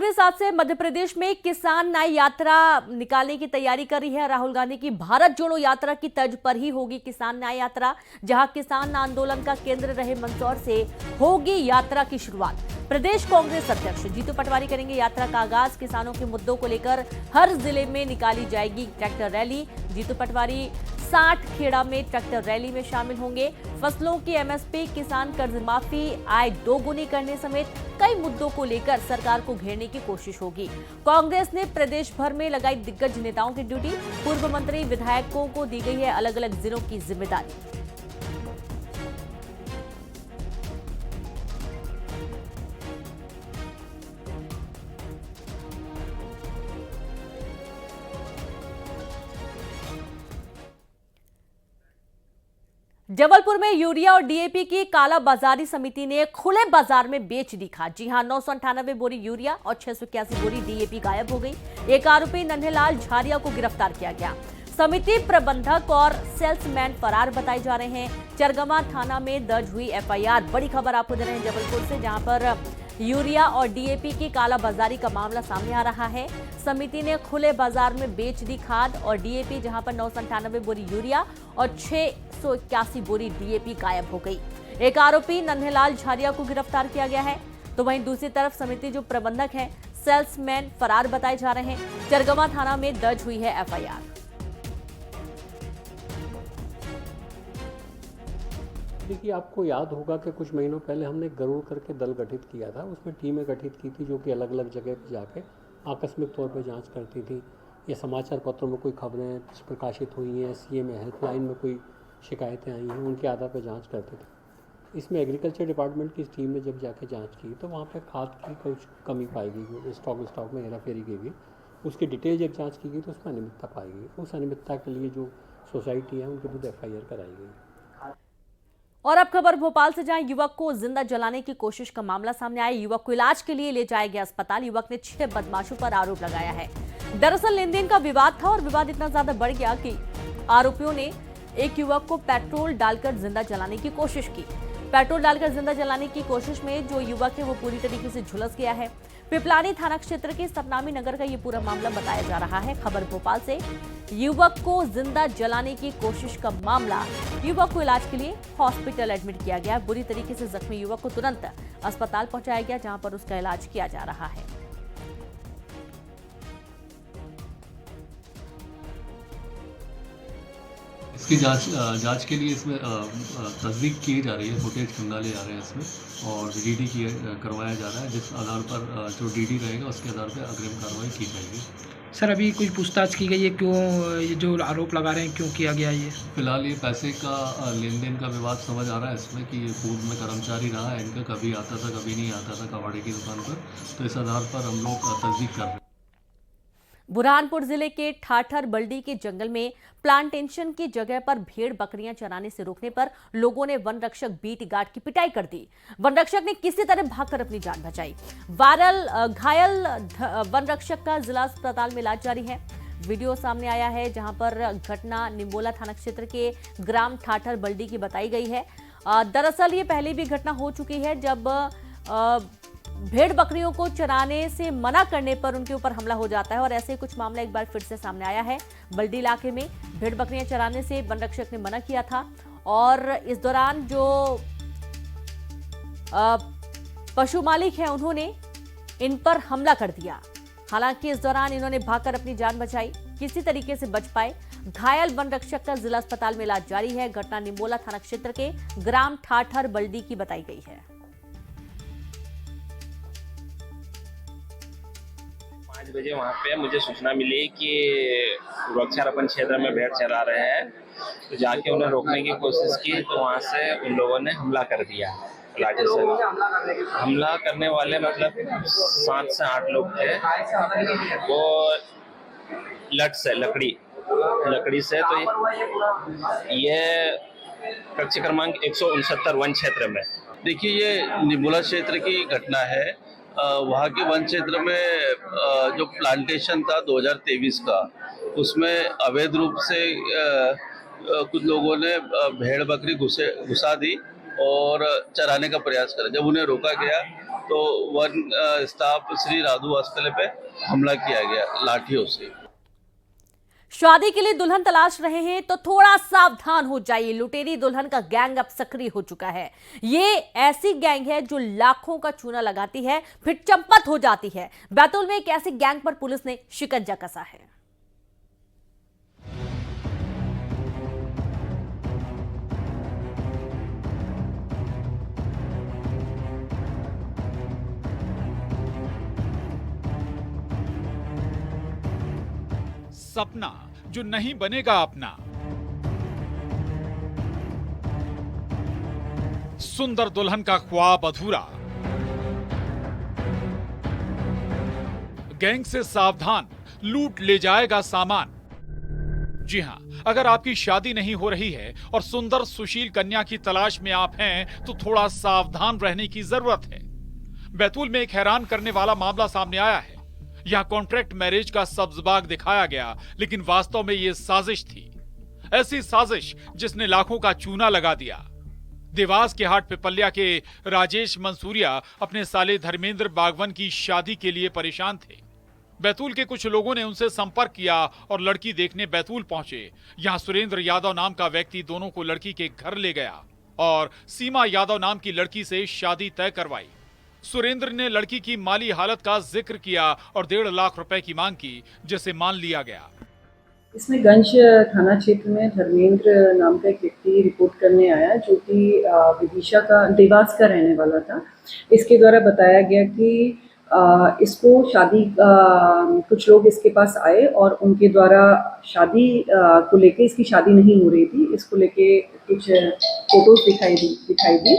कांग्रेस आज से मध्य प्रदेश में किसान न्याय यात्रा निकालने की तैयारी कर रही है। राहुल गांधी की भारत जोड़ो यात्रा की तर्ज पर ही होगी किसान न्याय यात्रा, जहां किसान आंदोलन का केंद्र रहे मंदसौर से होगी यात्रा की शुरुआत। प्रदेश कांग्रेस अध्यक्ष जीतू पटवारी करेंगे यात्रा का आगाज। किसानों के मुद्दों को लेकर हर जिले में निकाली जाएगी ट्रैक्टर रैली। जीतू पटवारी 60 खेड़ा में ट्रैक्टर रैली में शामिल होंगे। फसलों की एमएसपी, किसान कर्ज माफी, आय दोगुनी करने समेत कई मुद्दों को लेकर सरकार को घेरने की कोशिश होगी। कांग्रेस ने प्रदेश भर में लगाई दिग्गज नेताओं की ड्यूटी। पूर्व मंत्री विधायकों को दी गई है अलग अलग जिलों की जिम्मेदारी। जबलपुर में यूरिया और डीएपी की कालाबाजारी समिति ने खुले बाजार में बेच दी खाद। जी हां, 998 बोरी यूरिया और 681 बोरी डीएपी गायब हो गई। एक आरोपी नन्हेलाल झारिया को गिरफ्तार किया गया। समिति प्रबंधक और सेल्समैन फरार बताए जा रहे हैं। चरगमा थाना में दर्ज हुई एफआईआर। बड़ी खबर आपको दे रहे हैं जबलपुर से, जहां पर यूरिया और डीएपी की कालाबाजारी का मामला सामने आ रहा है। समिति ने खुले बाजार में बेच दी खाद और डीएपी, जहां पर 998 बोरी यूरिया और 681 बोरी डीएपी गायब हो गई। एक आरोपी नन्हेलाल झारिया को गिरफ्तार किया गया है। तो वहीं दूसरी तरफ समिति जो प्रबंधक हैं, सेल्समैन फरार बताए जा रहे हैं। चरगमा थाना में दर्ज हुई है एफआईआर। देखिए, आपको याद होगा कि कुछ महीनों पहले हमने गरुड़ करके दल गठित किया था। उसमें टीमें गठित की थी जो कि अलग अलग जगह पर जाके आकस्मिक तौर पर जांच करती थी। या समाचार पत्रों में कोई खबरें प्रकाशित हुई हैं, सीएम हेल्पलाइन में कोई शिकायतें आई हैं, उनके आधार पर जांच करते थे। इसमें एग्रीकल्चर डिपार्टमेंट की टीम ने जब जाके जांच की तो वहाँ पे खाद की कुछ कमी पाई गई, स्टॉक में हेराफेरी की गई। उसकी डिटेल जब जांच की गई तो उसमें अनियमितता पाई गई। उस अनियमितता के लिए जो सोसाइटी है उनके विरुद्ध एफआईआर कराई गई। और अब खबर भोपाल से, जहां युवक को जिंदा जलाने की कोशिश का मामला सामने आया। युवक को इलाज के लिए ले जाया गया अस्पताल। युवक ने 6 बदमाशों पर आरोप लगाया है। दरअसल लेन देन का विवाद था और विवाद इतना ज्यादा बढ़ गया कि आरोपियों ने एक युवक को पेट्रोल डालकर जिंदा जलाने की कोशिश की। पेट्रोल डालकर जिंदा जलाने की कोशिश में जो युवक है वो पूरी तरीके से झुलस गया है। पिपलानी थाना क्षेत्र के सतनामी नगर का ये पूरा मामला बताया जा रहा है। खबर भोपाल से, युवक को जिंदा जलाने की कोशिश का मामला। युवक को इलाज के लिए हॉस्पिटल एडमिट किया गया। बुरी तरीके से जख्मी युवक को तुरंत अस्पताल पहुंचाया गया, जहां पर उसका इलाज किया जा रहा है। इसकी जांच के लिए इसमें तस्दीक की जा रही है, फुटेज खंगाले जा रहे हैं इसमें और डीडी करवाया जा रहा है, जिस आधार पर जो डीडी रहेगा उसके आधार पर अग्रिम कार्रवाई की जाएगी। सर, अभी कुछ पूछताछ की गई है, क्यों ये जो आरोप लगा रहे हैं क्यों किया गया ये? फिलहाल ये पैसे का लेन देन का विवाद समझ आ रहा है इसमें कि ये पूर्व में कर्मचारी रहा है, इनका कभी आता था कभी नहीं आता था कबाड़ी की दुकान पर। तो इस आधार पर हम लोग तस्दीक कर रहे हैं। बुरहानपुर जिले के ठाठर बल्डी के जंगल में प्लांटेशन की जगह पर भेड़ बकरियां चराने से रोकने पर लोगों ने वन रक्षक बीट गार्ड की पिटाई कर दी। वन रक्षक ने किसी तरह भागकर अपनी जान बचाई। घायल वन रक्षक का जिला अस्पताल में इलाज जारी है। वीडियो सामने आया है, जहां पर घटना निम्बोला थाना क्षेत्र के ग्राम ठाठर बल्डी की बताई गई है। दरअसल ये पहले भी घटना हो चुकी है, जब भेड़ बकरियों को चराने से मना करने पर उनके ऊपर हमला हो जाता है। और ऐसे कुछ मामला एक बार फिर से सामने आया है। बल्डी इलाके में भेड़ बकरियां चराने से वन रक्षक ने मना किया था और इस दौरान जो पशु मालिक हैं उन्होंने इन पर हमला कर दिया। हालांकि इस दौरान इन्होंने भागकर अपनी जान बचाई, किसी तरीके से बच पाए। घायल वन रक्षक का जिला अस्पताल में इलाज जारी है। घटना निम्बोला थाना क्षेत्र के ग्राम ठाठर बल्डी की बताई गई है। 5 बजे वहाँ पे मुझे सूचना मिली कि वृक्षारोपण क्षेत्र में भेड़ चरा रहे हैं। तो जाके उन्हें रोकने की कोशिश की तो वहाँ से उन लोगों ने हमला कर दिया लाठी से। हमला करने वाले मतलब 7 से 8 लोग थे। वो लट से लकड़ी से, तो ये कक्ष क्रमांक 169 वन क्षेत्र में। देखिए, ये निम्बोला क्षेत्र की घटना है। वहाँ के वन क्षेत्र में जो प्लांटेशन था 2023 का, उसमें अवैध रूप से कुछ लोगों ने भेड़ बकरी घुसा दी और चराने का प्रयास करा। जब उन्हें रोका गया तो वन स्टाफ श्री राधु वास्कले पे हमला किया गया लाठियों से। शादी के लिए दुल्हन तलाश रहे हैं तो थोड़ा सावधान हो जाइए। लुटेरी दुल्हन का गैंग अब सक्रिय हो चुका है। ये ऐसी गैंग है जो लाखों का चूना लगाती है फिर चंपत हो जाती है। बैतूल में एक ऐसी गैंग पर पुलिस ने शिकंजा कसा है। सपना जो नहीं बनेगा अपना, सुंदर दुल्हन का ख्वाब अधूरा, गैंग से सावधान, लूट ले जाएगा सामान। जी हां, अगर आपकी शादी नहीं हो रही है और सुंदर सुशील कन्या की तलाश में आप हैं तो थोड़ा सावधान रहने की जरूरत है। बैतूल में एक हैरान करने वाला मामला सामने आया है। यह कॉन्ट्रैक्ट मैरिज का सब्जबाग दिखाया गया, लेकिन वास्तव में यह साजिश थी। ऐसी साजिश जिसने लाखों का चूना लगा दिया। देवास के हाट पिपल्या के राजेश मंसूरिया अपने साले धर्मेंद्र बागवन की शादी के लिए परेशान थे। बैतूल के कुछ लोगों ने उनसे संपर्क किया और लड़की देखने बैतूल पहुंचे। यहां सुरेंद्र यादव नाम का व्यक्ति दोनों को लड़की के घर ले गया और सीमा यादव नाम की लड़की से शादी तय करवाई। सुरेंद्र ने लड़की की माली हालत का जिक्र किया और 1.5 लाख रुपए की मांग की, जिसे मान लिया गया। इसमें गंज थाना क्षेत्र में धर्मेंद्र नाम का एक व्यक्ति रिपोर्ट करने आया, जो कि विदिशा का देवास का रहने वाला था। इसके द्वारा बताया गया कि इसको शादी कुछ लोग इसके पास आए और उनके द्वारा शादी को लेके, इसकी शादी नहीं हो रही थी, इसको लेके कुछ फोटोज दिखाई दी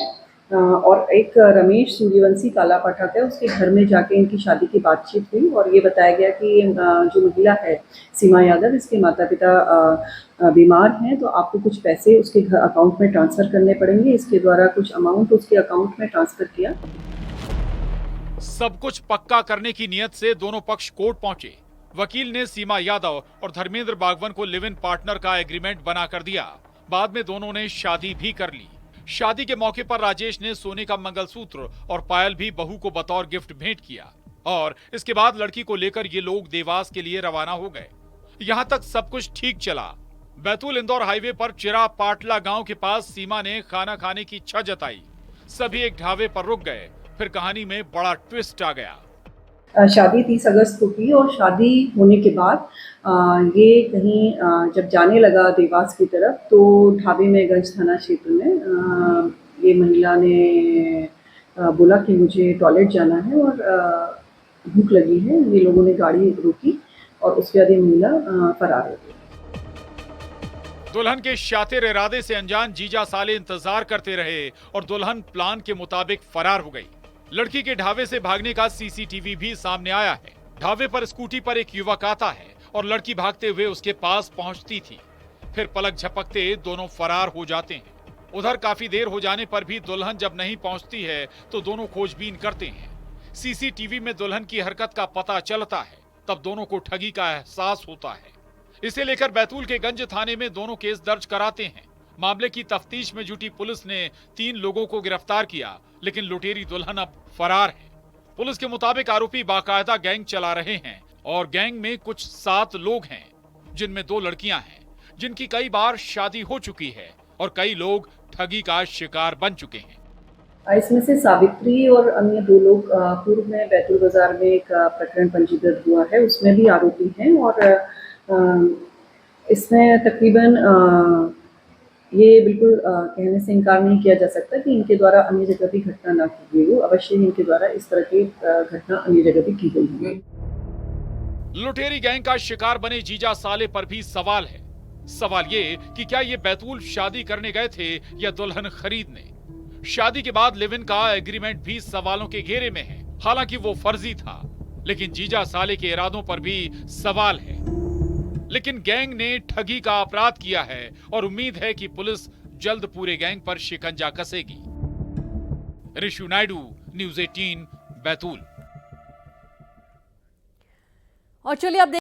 और एक रमेश सूर्यवंशी काला पठाक है, उसके घर में जाके इनकी शादी की बातचीत हुई और ये बताया गया कि जो महिला है सीमा यादव, इसके माता पिता बीमार हैं, तो आपको कुछ पैसे उसके घर अकाउंट में ट्रांसफ़र करने पड़ेंगे। इसके द्वारा कुछ अमाउंट उसके अकाउंट में ट्रांसफ़र किया। सब कुछ पक्का करने की नियत से दोनों पक्ष कोर्ट पहुंचे। वकील ने सीमा यादव और धर्मेंद्र बागवन को लिव इन पार्टनर का एग्रीमेंट बना कर दिया। बाद में दोनों ने शादी भी कर ली। शादी के मौके पर राजेश ने सोने का मंगलसूत्र और पायल भी बहू को बतौर गिफ्ट भेंट किया और इसके बाद लड़की को लेकर ये लोग देवास के लिए रवाना हो गए। यहाँ तक सब कुछ ठीक चला। बैतूल इंदौर हाईवे पर चिरा पाटला गांव के पास सीमा ने खाना खाने की इच्छा जताई। सभी एक ढाबे पर रुक गए। फिर कहानी में बड़ा ट्विस्ट आ गया। शादी 30 अगस्त को की और शादी होने के बाद ये कहीं जब जाने लगा देवास की तरफ, तो ढाबे में गंज थाना क्षेत्र में ये महिला ने बोला कि मुझे टॉयलेट जाना है और भूख लगी है। ये लोगों ने गाड़ी रोकी और उसके बाद ये महिला फरार हो गई। दुल्हन के शातिर इरादे से अनजान जीजा साले इंतजार करते रहे और दुल्हन प्लान के मुताबिक फरार हो गई। लड़की के ढाबे से भागने का सीसीटीवी भी सामने आया है। ढाबे पर स्कूटी पर एक युवक आता है और लड़की भागते हुए उसके पास पहुंचती थी। फिर पलक झपकते दोनों फरार हो जाते हैं। उधर काफी देर हो जाने पर भी दुल्हन जब नहीं पहुंचती है तो दोनों खोजबीन करते हैं। सीसीटीवी में दुल्हन की हरकत का पता चलता है। तब दोनों को ठगी का एहसास होता है। इसे लेकर बैतूल के गंज थाने में दोनों केस दर्ज कराते हैं। मामले की तफ्तीश में जुटी पुलिस ने 3 लोगों को गिरफ्तार किया, लेकिन लुटेरी दुल्हन अब फरार है। पुलिस के मुताबिक आरोपी बाकायदा गैंग चला रहे हैं और गैंग में कुछ 7 लोग हैं, जिनमें 2 लड़कियां हैं, जिनकी कई बार शादी हो चुकी है और कई लोग ठगी का शिकार बन चुके हैं। इसमें से सावित्री और अन्य 2 लोग पूर्व में बैतूल बाजार में एक प्रकरण पंजीकृत हुआ है, उसमें भी आरोपी हैं और इसमें तकरीबन ये बिल्कुल कहने से इनकार नहीं किया जा सकता कि इनके द्वारा अन्य जगह भी घटना ना की गई हो। अवश्य इनके द्वारा इस तरह की घटना अन्य जगह भी की गई होगी। लुटेरी गैंग का शिकार बने जीजा साले पर भी सवाल है। सवाल ये कि क्या ये बैतूल शादी करने गए थे या दुल्हन खरीदने। शादी के बाद लिव इन का एग्रीमेंट भी सवालों के घेरे में है। हालांकि वो फर्जी था, लेकिन जीजा साले के इरादों पर भी सवाल है। लेकिन गैंग ने ठगी का अपराध किया है और उम्मीद है कि पुलिस जल्द पूरे गैंग पर शिकंजा कसेगी। ऋषु नायडू, न्यूज़ 18, बैतूल। और चलिए अब